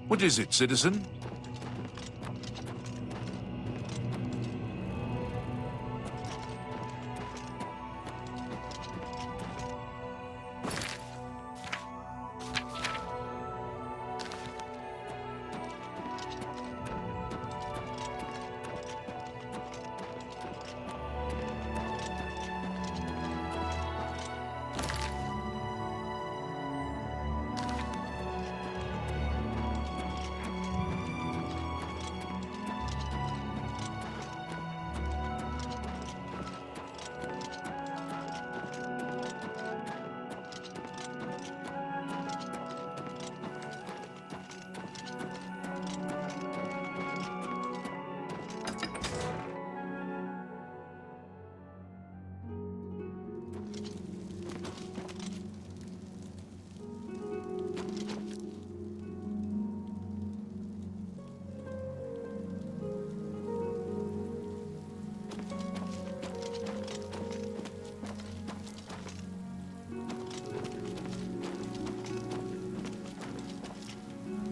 What is it, citizen?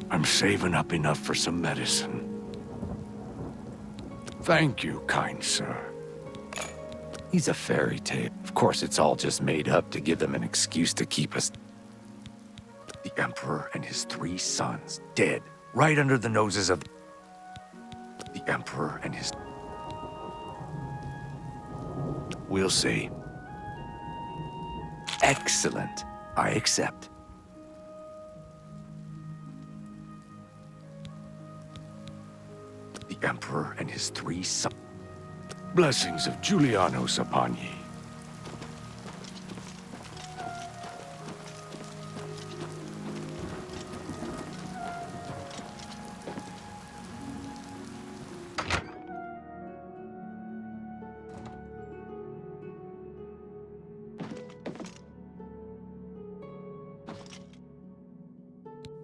I'm saving up enough for some medicine. Thank you, kind sir. He's a fairy tale. Of course, it's all just made up to give them an excuse to keep us. The Emperor and his 3 sons, dead, right under the noses of the Emperor and his... We'll see. Excellent. I accept. The Emperor and his 3 sons. Blessings of Julianos upon ye.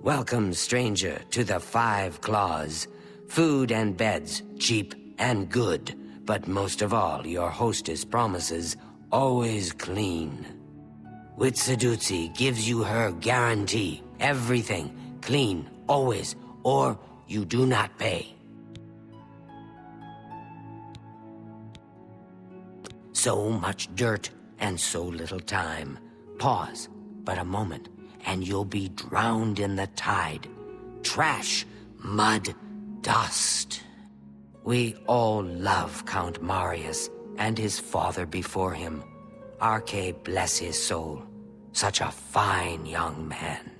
Welcome, stranger, to the 5 Claws. Food and beds, cheap and good. But most of all, your hostess promises always clean. Witsadutsi gives you her guarantee. Everything clean, always, or you do not pay. So much dirt and so little time. Pause but a moment, and you'll be drowned in the tide. Trash, mud, dust. We all love Count Marius and his father before him. Arche bless his soul. Such a fine young man.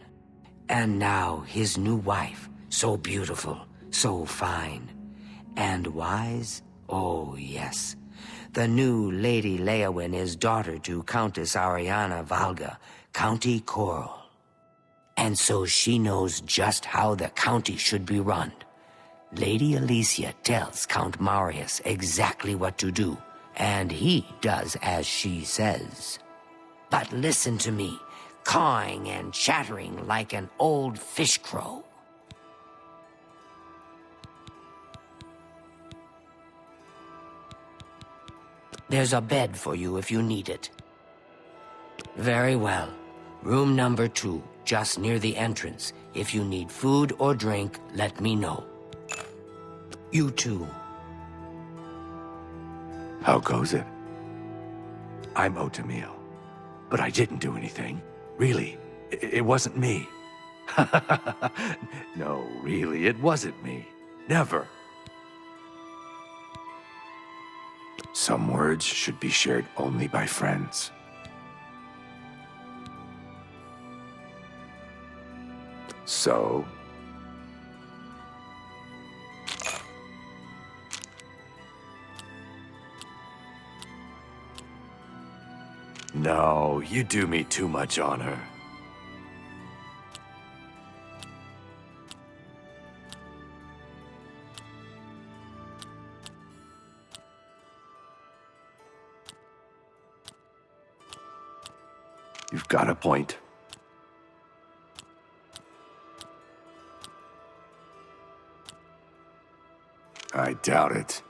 And now his new wife, so beautiful, so fine. And wise? Oh, yes. The new Lady Leowyn is daughter to Countess Ariana Valga, County Coral. And so she knows just how the county should be run. Lady Alicia tells Count Marius exactly what to do, and he does as she says. But listen to me, cawing and chattering like an old fish crow. There's a bed for you if you need it. Very well. Room number 2, just near the entrance. If you need food or drink, let me know. You too. How goes it? I'm Otamil, but I didn't do anything. Really, it wasn't me. No, really, it wasn't me. Never. Some words should be shared only by friends. So... No, you do me too much honor. You've got a point. I doubt it.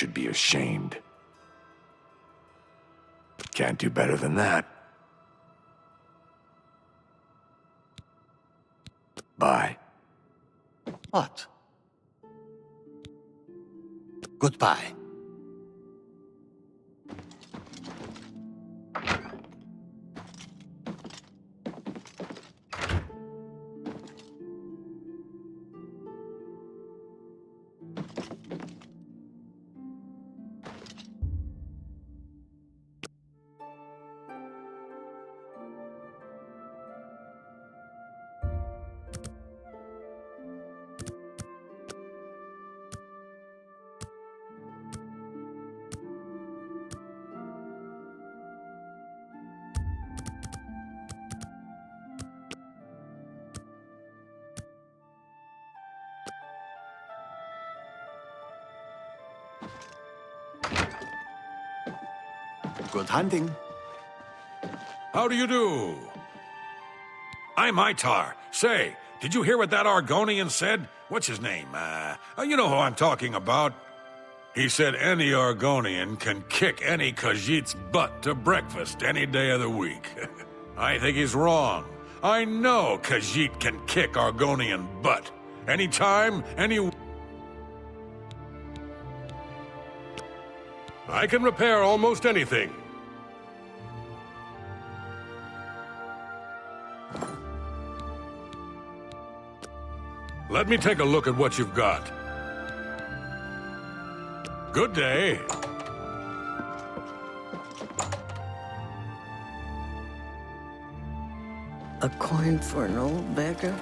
should be ashamed. Can't do better than that. Bye. What? Goodbye. Good hunting. How do you do? I'm Itar. Say, did you hear what that Argonian said? What's his name? You know who I'm talking about. He said any Argonian can kick any Khajiit's butt to breakfast any day of the week. I think he's wrong. I know Khajiit can kick Argonian butt. Anytime, any... I can repair almost anything. Let me take a look at what you've got. Good day. A coin for an old beggar?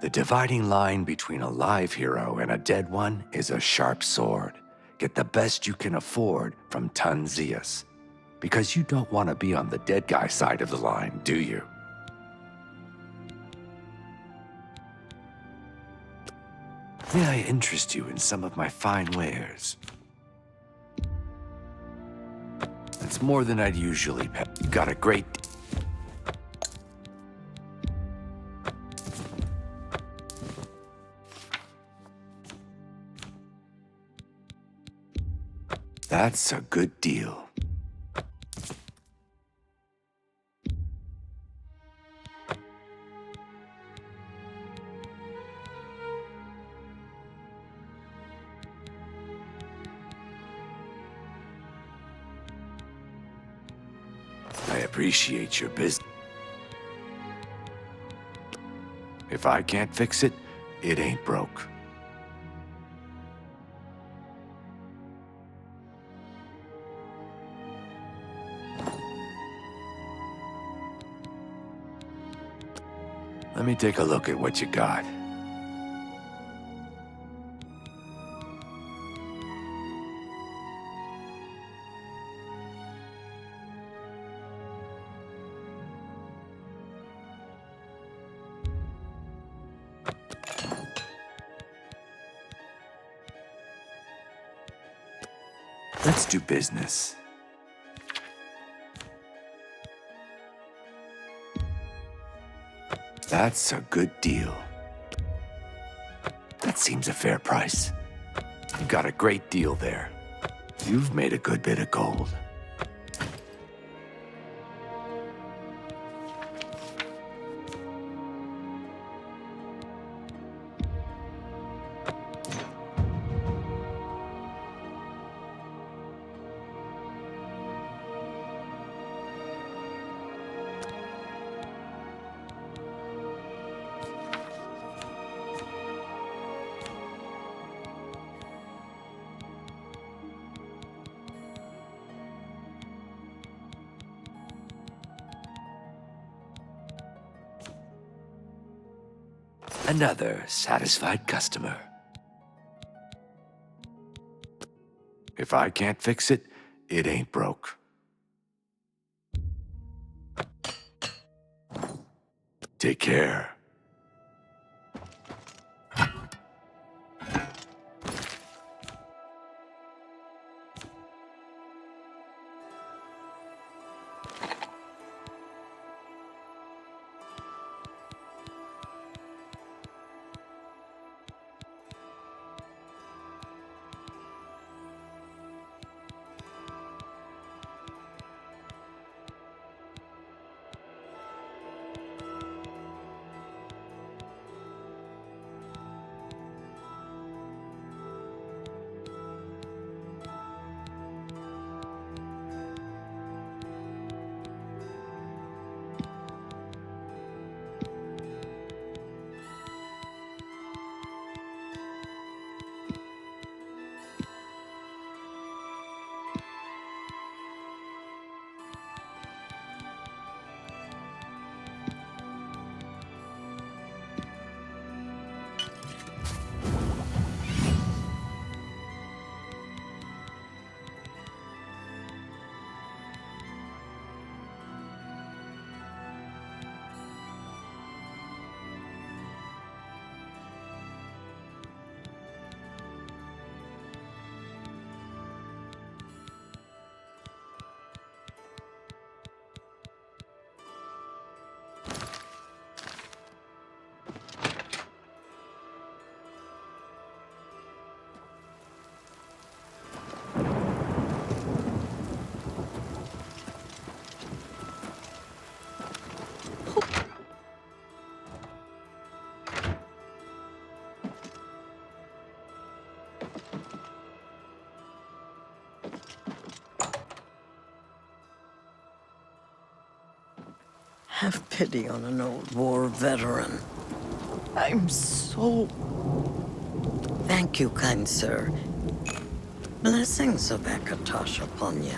The dividing line between a live hero and a dead one is a sharp sword. Get the best you can afford from Tunzius. Because you don't want to be on the dead guy side of the line, do you? May I interest you in some of my fine wares? That's more than I'd usually pay. You got a great... That's a good deal. I appreciate your business. If I can't fix it, it ain't broke. Let me take a look at what you got. Let's do business. That's a good deal. That seems a fair price. You got a great deal there. You've made a good bit of gold. Another satisfied customer. If I can't fix it, it ain't broke. Take care. Have pity on an old war veteran. I'm so... Thank you, kind sir. Blessings of Akatosh upon you.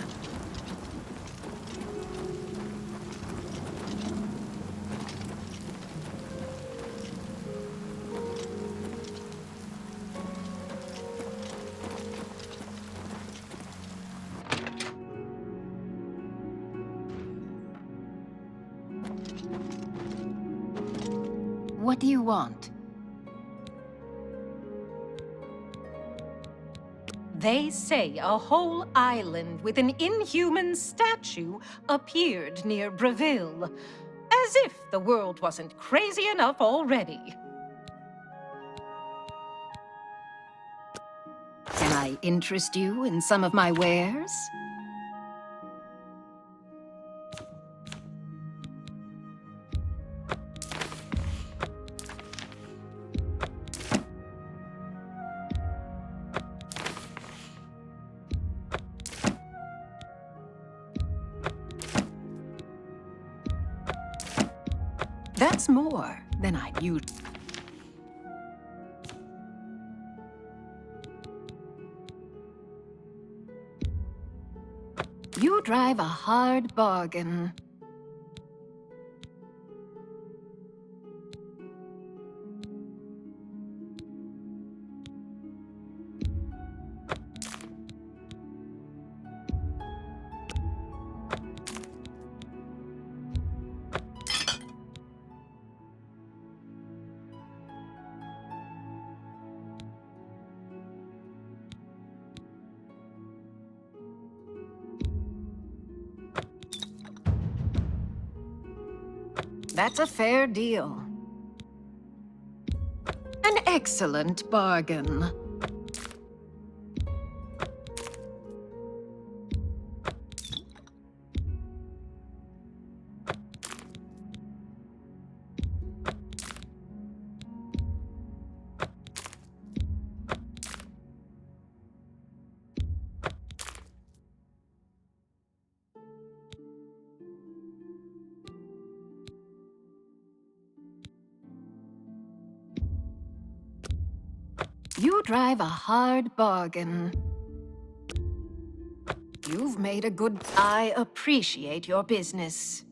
What do you want? They say a whole island with an inhuman statue appeared near Breville. As if the world wasn't crazy enough already. Can I interest you in some of my wares? That's more than I'd use. You drive a hard bargain. That's a fair deal. An excellent bargain. You drive a hard bargain. You've made a good... I appreciate your business.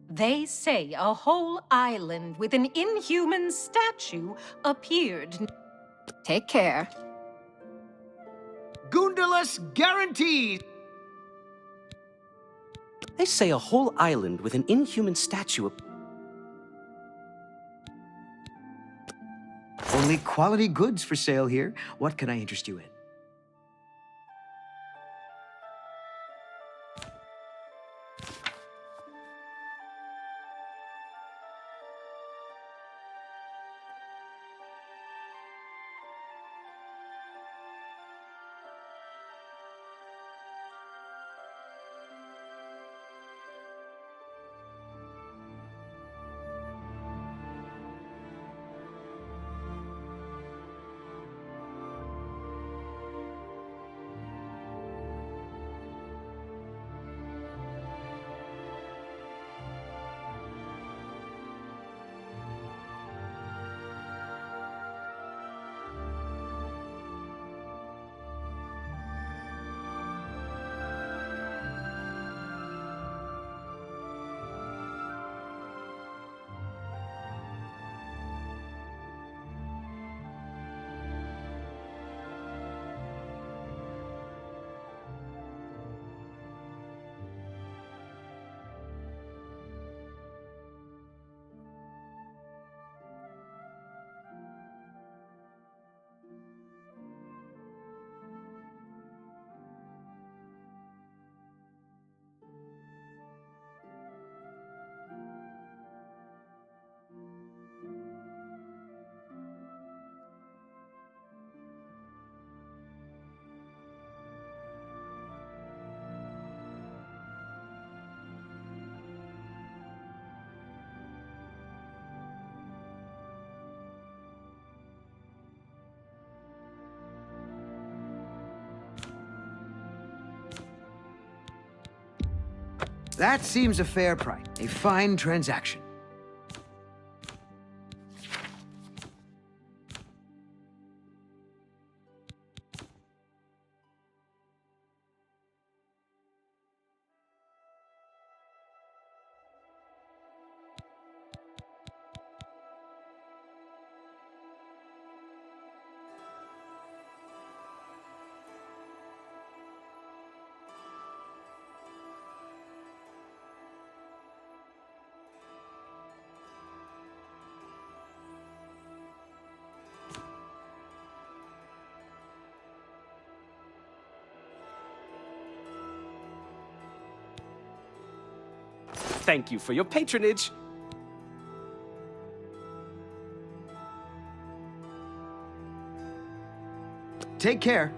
They say a whole island with an inhuman statue appeared. Take care. Goondalus guaranteed. They say a whole island with an inhuman statue. Only quality goods for sale here. What can I interest you in? That seems a fair price. A fine transaction. Thank you for your patronage. Take care.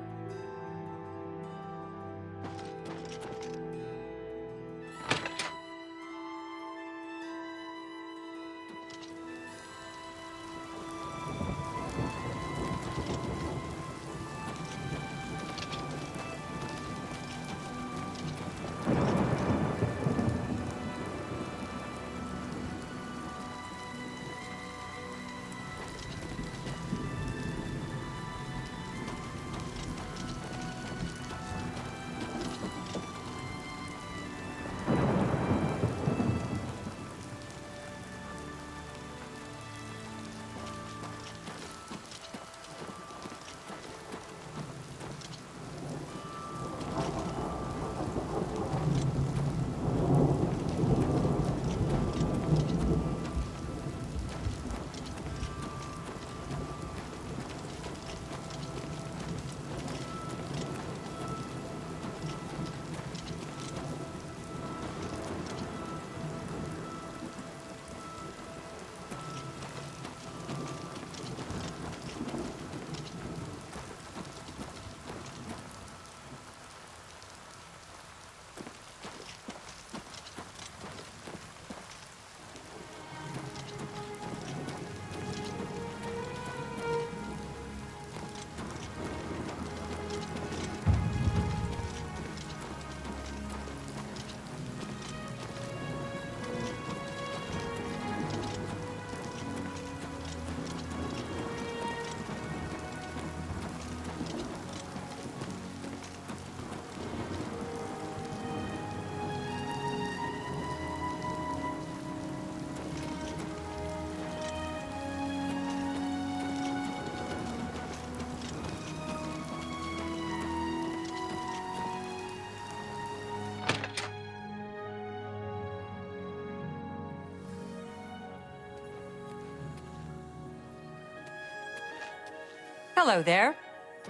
Hello there.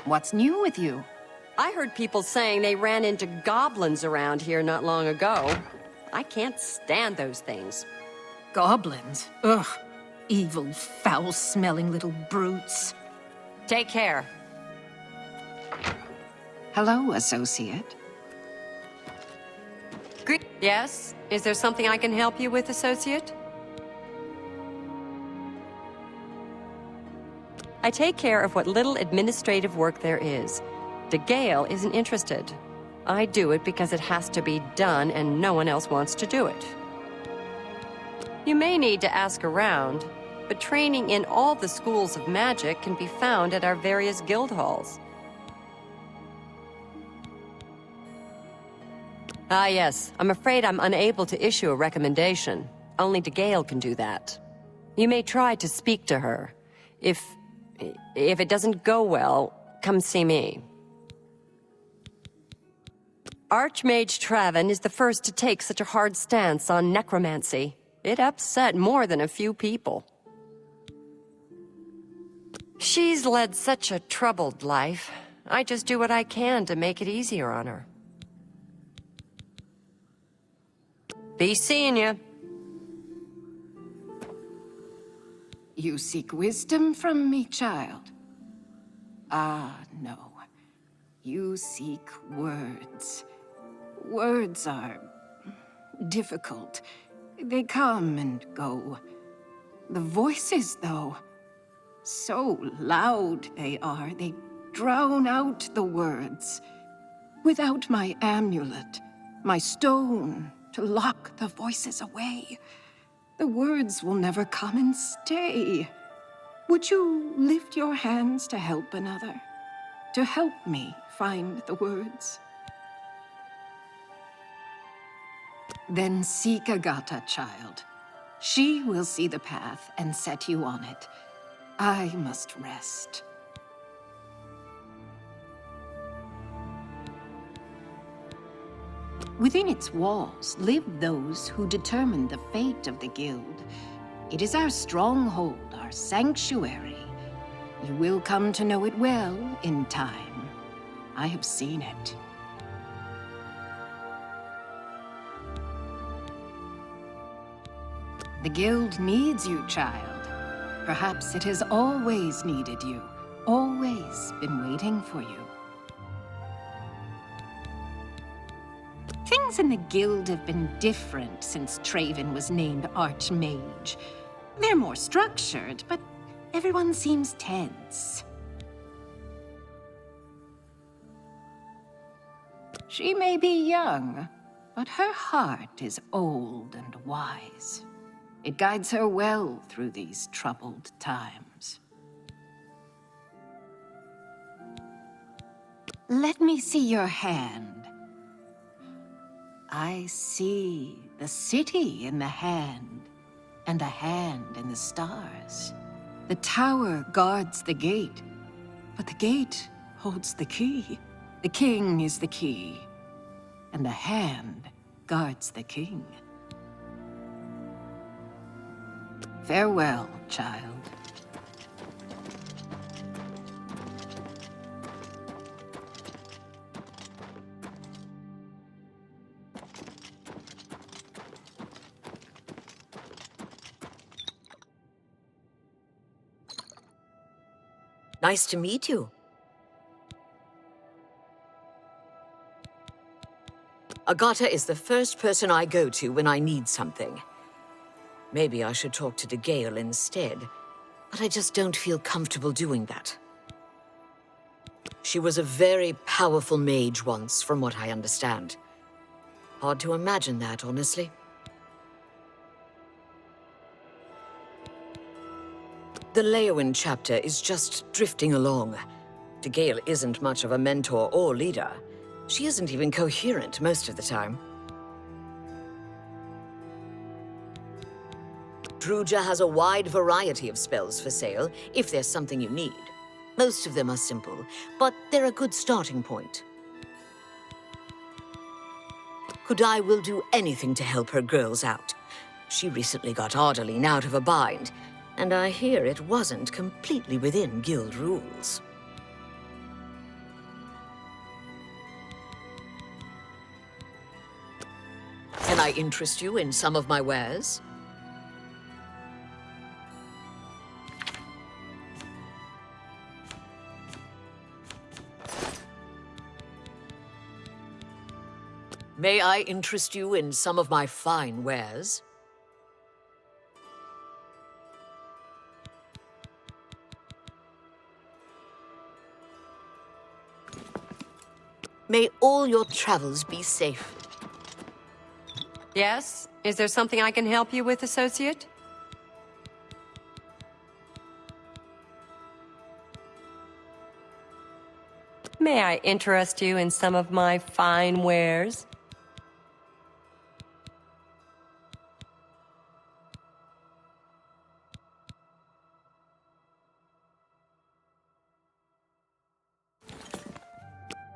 What's new with you? I heard people saying they ran into goblins around here not long ago. I can't stand those things. Goblins? Ugh. Evil, foul-smelling little brutes. Take care. Hello, associate. Yes? Is there something I can help you with, associate? I take care of what little administrative work there is. DeGale isn't interested. I do it because it has to be done and no one else wants to do it. You may need to ask around, but training in all the schools of magic can be found at our various guild halls. Ah, yes. I'm afraid I'm unable to issue a recommendation. Only DeGale can do that. You may try to speak to her. If it doesn't go well, come see me. Archmage Traven is the first to take such a hard stance on necromancy. It upset more than a few people. She's led such a troubled life. I just do what I can to make it easier on her. Be seeing you. You seek wisdom from me, child? Ah, no. You seek words. Words are difficult. They come and go. The voices, though, so loud they are, they drown out the words. Without my amulet, my stone to lock the voices away, the words will never come and stay. Would you lift your hands to help another? To help me find the words? Then seek Agatha, child. She will see the path and set you on it. I must rest. Within its walls live those who determine the fate of the guild. It is our stronghold, our sanctuary. You will come to know it well in time. I have seen it. The guild needs you, child. Perhaps it has always needed you, always been waiting for you. Things in the guild have been different since Traven was named Archmage. They're more structured, but everyone seems tense. She may be young, but her heart is old and wise. It guides her well through these troubled times. Let me see your hand. I see the city in the hand, and the hand in the stars. The tower guards the gate, but the gate holds the key. The king is the key, and the hand guards the king. Farewell, child. Nice to meet you. Agatha is the first person I go to when I need something. Maybe I should talk to DeGale instead, but I just don't feel comfortable doing that. She was a very powerful mage once, from what I understand. Hard to imagine that, honestly. The Leowin chapter is just drifting along. DeGale isn't much of a mentor or leader. She isn't even coherent most of the time. Druja has a wide variety of spells for sale, if there's something you need. Most of them are simple, but they're a good starting point. Kudai will do anything to help her girls out. She recently got Ardaline out of a bind, and I hear it wasn't completely within guild rules. I interest you in some of my wares? May I interest you in some of my fine wares? May all your travels be safe. Yes? Is there something I can help you with, associate? May I interest you in some of my fine wares?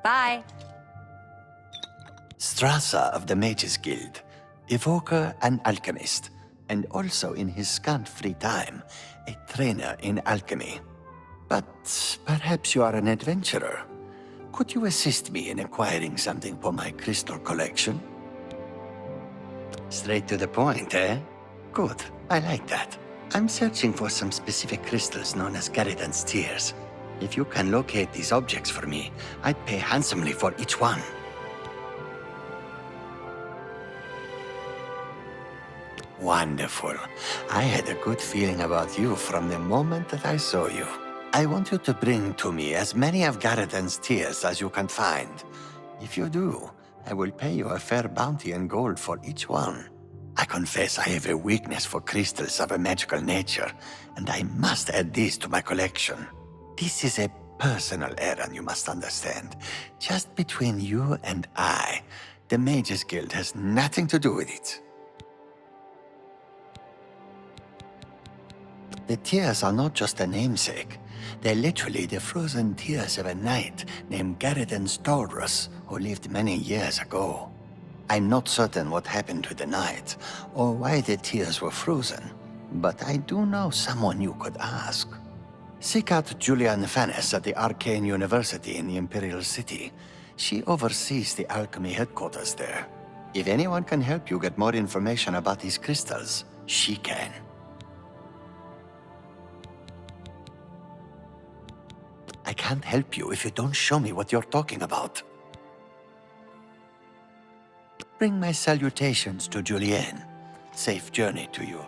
Bye. Strasser of the Mages Guild, evoker and alchemist, and also in his scant free time, a trainer in alchemy. But perhaps you are an adventurer. Could you assist me in acquiring something for my crystal collection? Straight to the point, eh? Good, I like that. I'm searching for some specific crystals known as Garridan's Tears. If you can locate these objects for me, I'd pay handsomely for each one. Wonderful. I had a good feeling about you from the moment that I saw you. I want you to bring to me as many of Garridan's Tears as you can find. If you do, I will pay you a fair bounty in gold for each one. I confess I have a weakness for crystals of a magical nature, and I must add these to my collection. This is a personal errand, you must understand. Just between you and I. The Mages Guild has nothing to do with it. The tears are not just a namesake. They're literally the frozen tears of a knight named Garridan Stolrus, who lived many years ago. I'm not certain what happened to the knight, or why the tears were frozen, but I do know someone you could ask. Seek out Julian Fannis at the Arcane University in the Imperial City. She oversees the alchemy headquarters there. If anyone can help you get more information about these crystals, she can. I can't help you if you don't show me what you're talking about. Bring my salutations to Julienne. Safe journey to you.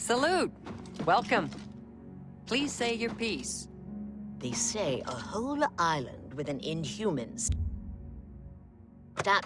Salute! Welcome. Please say your piece. They say a whole island with an inhuman stat.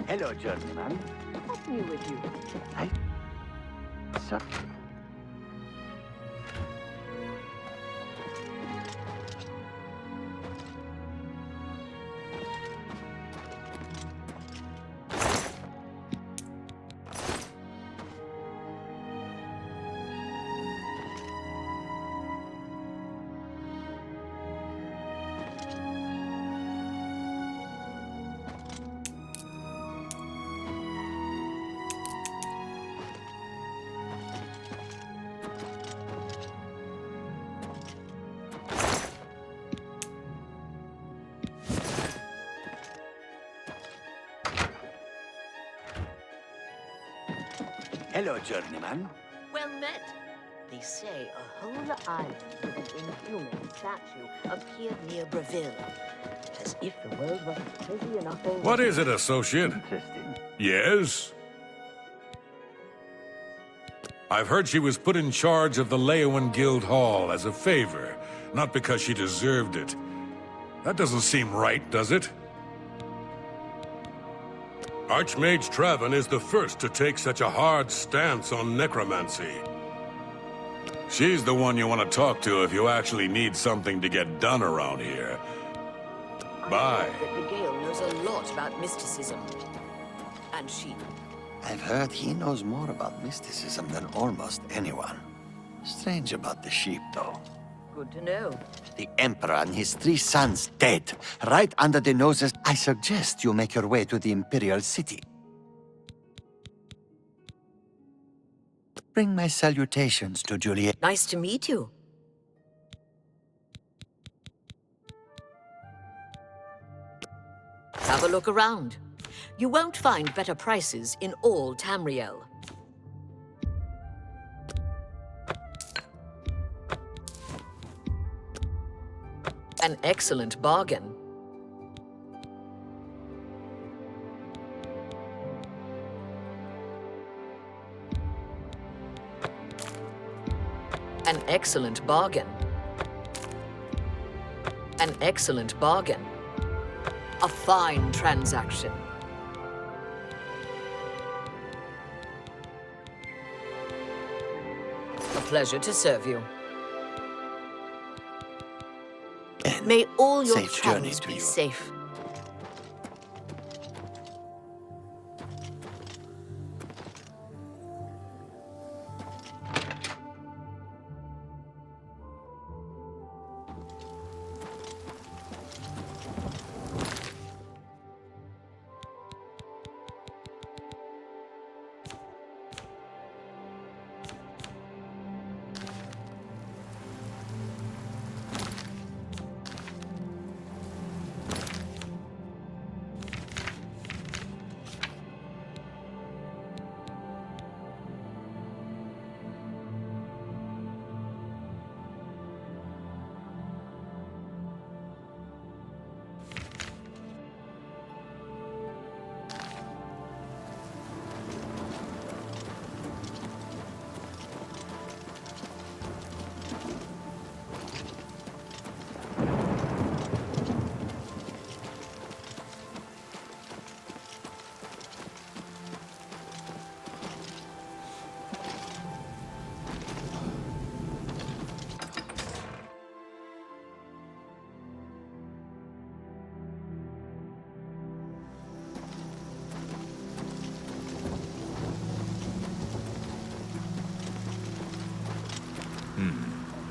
Hello, journeyman. What's new with you? Sir. Hello, journeyman. Well met. They say a whole island with an inhuman statue appeared near Breville. As if the world wasn't crazy enough already. What is it, associate? Interesting. Yes? I've heard she was put in charge of the Leowen Guild Hall as a favor, not because she deserved it. That doesn't seem right, does it? Archmage Traven is the first to take such a hard stance on necromancy. She's the one you want to talk to if you actually need something to get done around here. Bye. That the Gale knows a lot about mysticism. And sheep. I've heard he knows more about mysticism than almost anyone. Strange about the sheep, though. Good to know. The Emperor and his 3 sons dead, right under the noses. I suggest you make your way to the Imperial City. Bring my salutations to Juliet. Nice to meet you. look around. You won't find better prices in all Tamriel. An excellent bargain. An excellent bargain. An excellent bargain. A fine transaction. A pleasure to serve you. And may all your safe journey travels to be you. safe.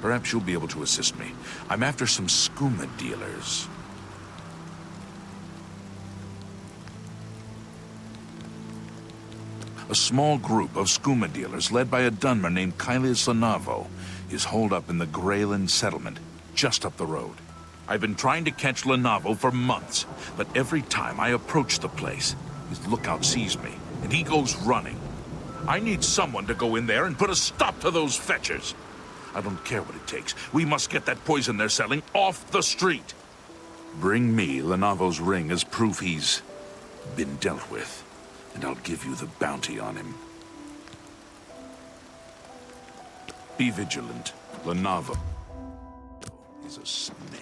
Perhaps you'll be able to assist me. I'm after some skooma dealers. A small group of skooma dealers led by a Dunmer named Kailis Lanavo is holed up in the Greyland settlement, just up the road. I've been trying to catch Lanavo for months, but every time I approach the place, his lookout sees me, and he goes running. I need someone to go in there and put a stop to those fetchers. I don't care what it takes. We must get that poison they're selling off the street. Bring me Lanavo's ring as proof he's been dealt with, and I'll give you the bounty on him. Be vigilant. Lanavo is a snake.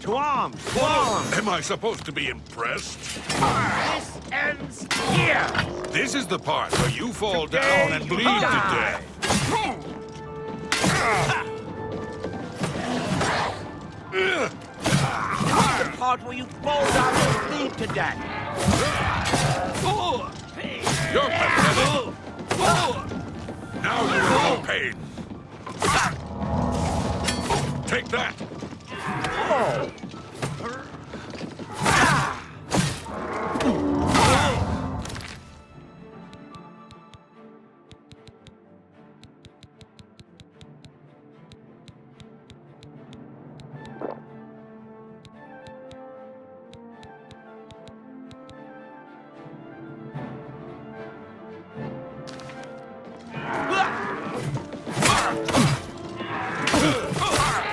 To arms! To arms! Am I supposed to be impressed? This ends here! This is the part where you fall down and bleed to death. The part where you fall down and bleed to death! You're pathetic. Now you feel pain. Take that.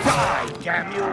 Die, damn you!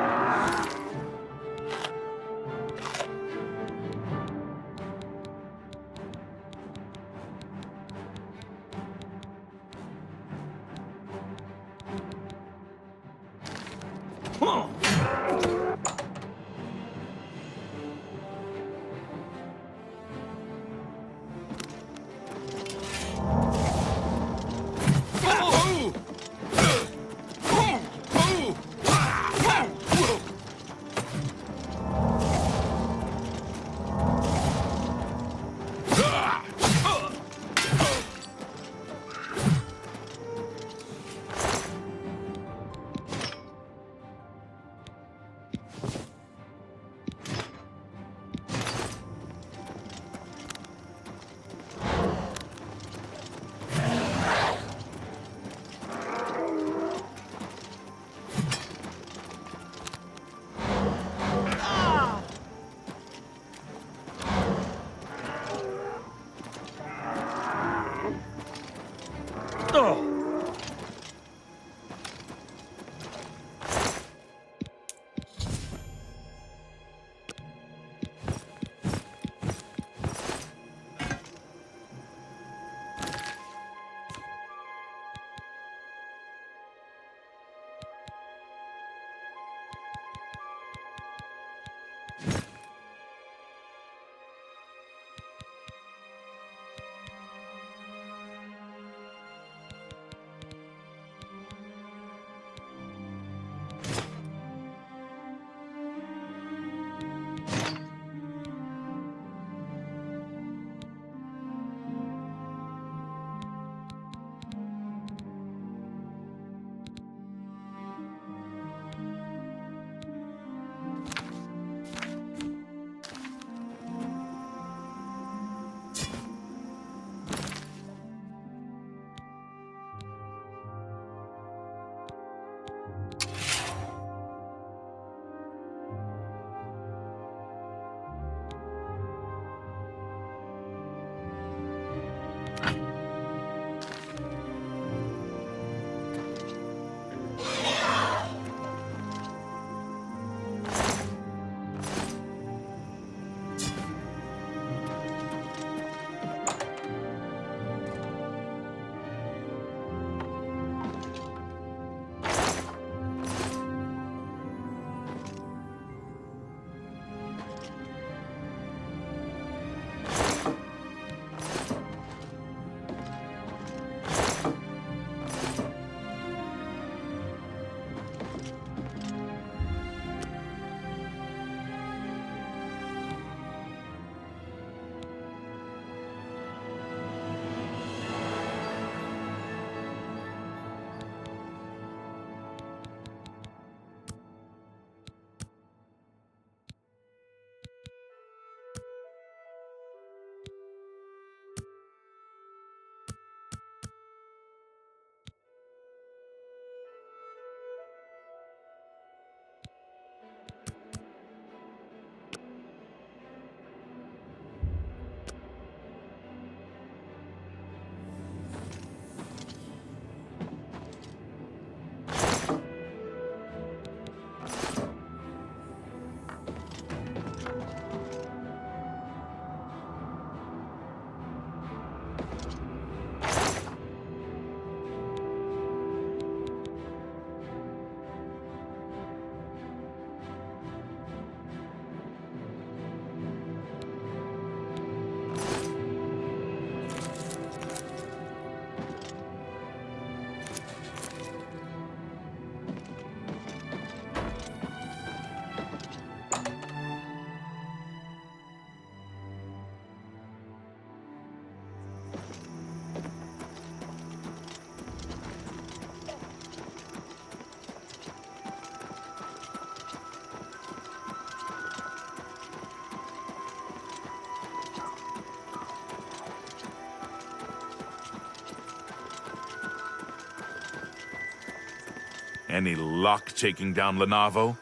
Any luck taking down Lenavo?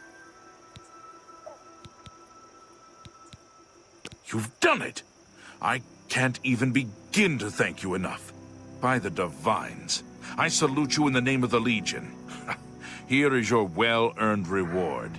You've done it! I can't even begin to thank you enough. By the Divines, I salute you in the name of the Legion. Here is your well-earned reward.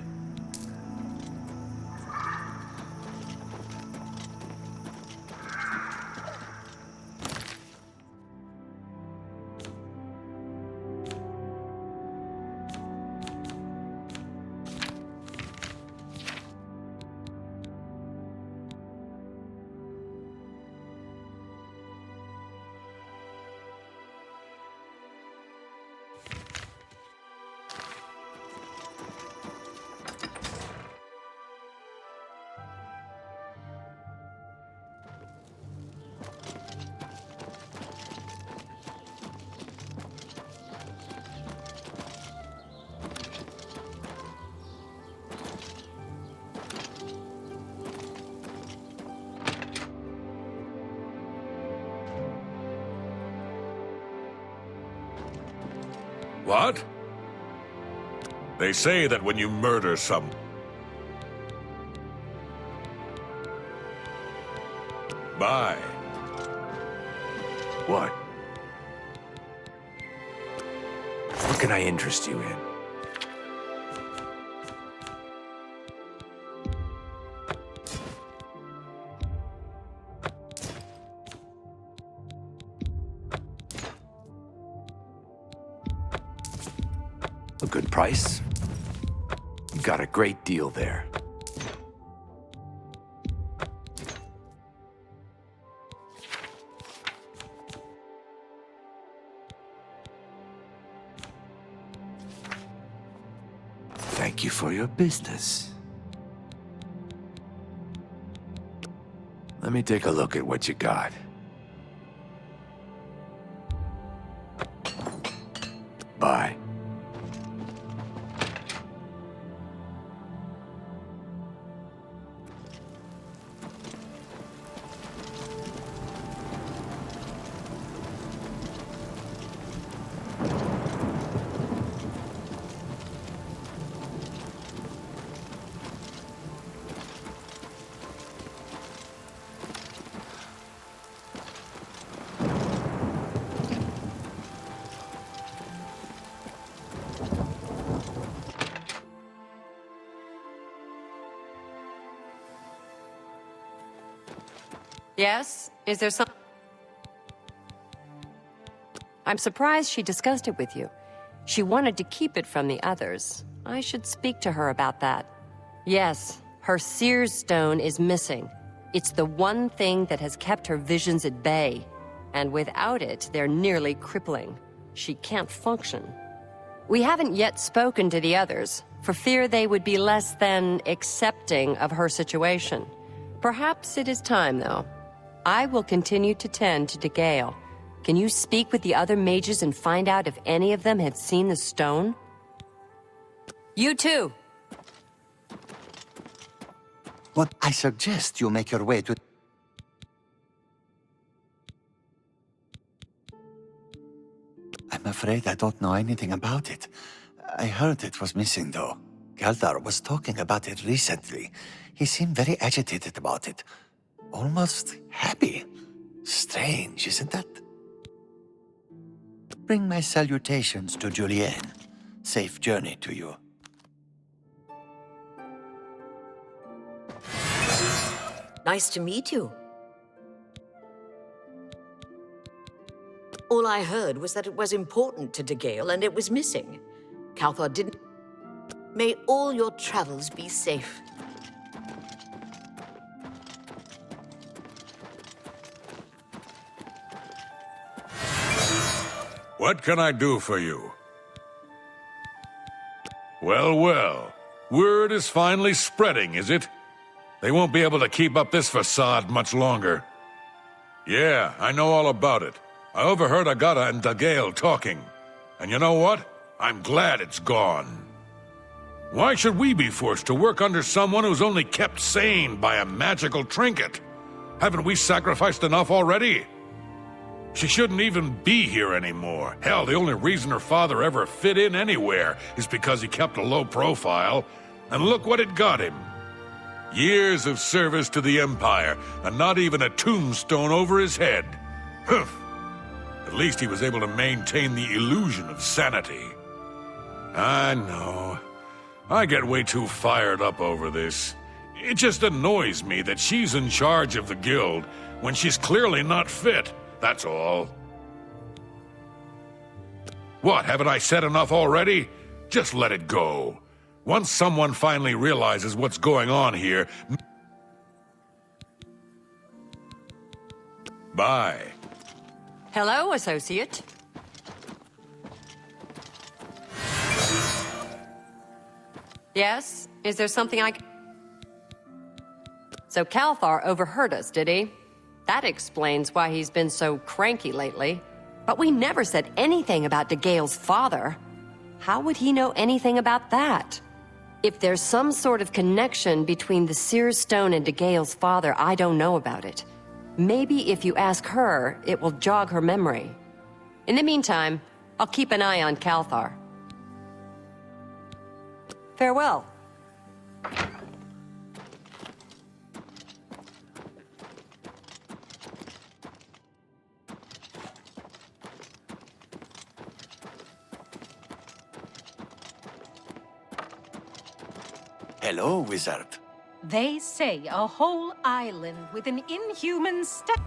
What? They say that when you murder some... Bye. What? What can I interest you in? A good price? You got a great deal there. Thank you for your business. Let me take a look at what you got. Bye. Yes? Is there some... I'm surprised she discussed it with you. She wanted to keep it from the others. I should speak to her about that. Yes, her Seer's Stone is missing. It's the one thing that has kept her visions at bay. And without it, they're nearly crippling. She can't function. We haven't yet spoken to the others, for fear they would be less than accepting of her situation. Perhaps it is time, though. I will continue to tend to DeGale. Can you speak with the other mages and find out if any of them have seen the stone? You too. What I suggest you make your way to... I'm afraid I don't know anything about it. I heard it was missing, though. Galdar was talking about it recently. He seemed very agitated about it. Almost happy. Strange, isn't that? Bring my salutations to Julienne. Safe journey to you. Nice to meet you. All I heard was that it was important to DeGale and it was missing. Calthar didn't... May all your travels be safe. What can I do for you? Well, well. Word is finally spreading, is it? They won't be able to keep up this facade much longer. Yeah, I know all about it. I overheard Agata and DeGale talking. And you know what? I'm glad it's gone. Why should we be forced to work under someone who's only kept sane by a magical trinket? Haven't we sacrificed enough already? She shouldn't even be here anymore. Hell, the only reason her father ever fit in anywhere is because he kept a low profile. And look what it got him. Years of service to the Empire, and not even a tombstone over his head. Humph. At least he was able to maintain the illusion of sanity. I know. I get way too fired up over this. It just annoys me that she's in charge of the guild when she's clearly not fit, that's all. What, haven't I said enough already? Just let it go. Once someone finally realizes what's going on here... Bye. Hello, associate. Yes? Is there something I... So Calthar overheard us, did he? That explains why he's been so cranky lately. But we never said anything about DeGale's father. How would he know anything about that? If there's some sort of connection between the Seer Stone and DeGale's father, I don't know about it. Maybe if you ask her, it will jog her memory. In the meantime, I'll keep an eye on Calthar. Farewell. Hello, wizard. They say a whole island with an inhuman statue.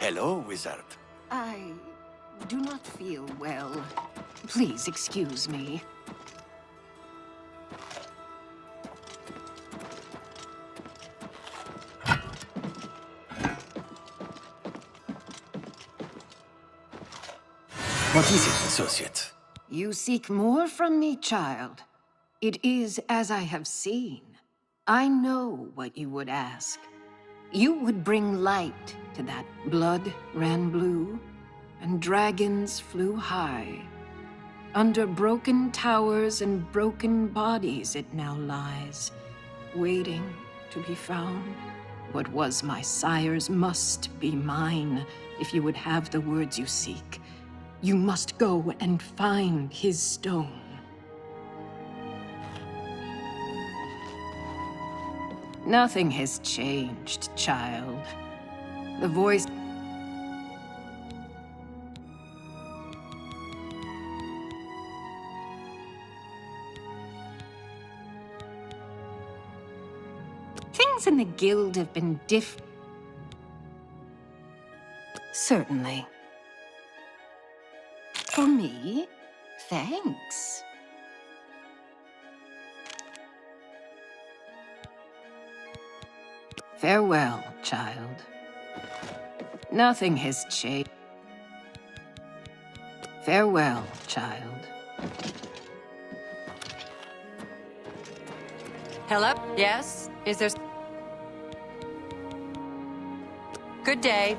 Hello, wizard. I do not feel well. Please excuse me. What is it, associate? You seek more from me, child. It is as I have seen. I know what you would ask. You would bring light to that blood ran blue, and dragons flew high. Under broken towers and broken bodies it now lies, waiting to be found. What was my sire's must be mine, if you would have the words you seek. You must go and find his stone. Nothing has changed, child. The voice... Things in the guild have been Certainly. For me? Thanks. Farewell, child. Nothing has changed. Farewell, child. Hello? Yes? Is there... Good day.